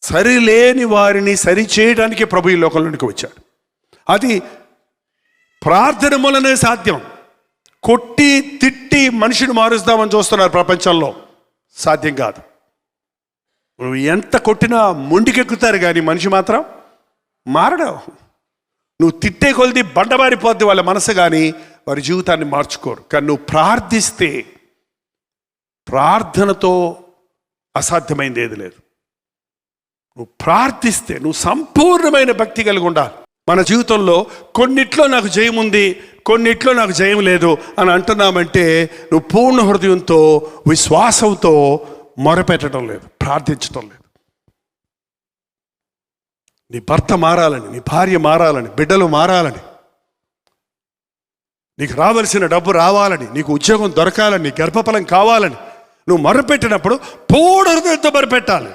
సరిలేని వారిని సరి చేయడానికి ప్రభు ఈ లోకంలోనికి వచ్చాడు. అది ప్రార్థన మూలనే సాధ్యం. కొట్టి తిట్టి మనిషిని మారుస్తామని చూస్తున్నారు ప్రపంచంలో, సాధ్యం కాదు. నువ్వు ఎంత కొట్టినా మొండికెక్కుతారు కానీ మనిషి మాత్రం మారడం. నువ్వు తిట్టే కొలిది బండబారిపోద్ది వాళ్ళ మనసు, కానీ వారి జీవితాన్ని మార్చుకోరు. కానీ నువ్వు ప్రార్థిస్తే, ప్రార్థనతో అసాధ్యమైంది ఏది లేదు. నువ్వు ప్రార్థిస్తే, నువ్వు సంపూర్ణమైన భక్తి కలిగి ఉండాలి. మన జీవితంలో కొన్నిట్లో నాకు జయం ఉంది, కొన్నిట్లో నాకు జయం లేదు అని అంటున్నామంటే నువ్వు పూర్ణ హృదయంతో విశ్వాసంతో మొరపెట్టడం లేదు, ప్రార్థించడం లేదు. నీ భర్త మారాలని, నీ భార్య మారాలని, బిడ్డలు మారాలని, నీకు రావాల్సిన డబ్బు రావాలని, నీకు ఉద్యోగం దొరకాలని, నీ గర్భఫలం కావాలని నువ్వు మొరపెట్టినప్పుడు పూర్ణ హృదయంతో మొరపెట్టాలి.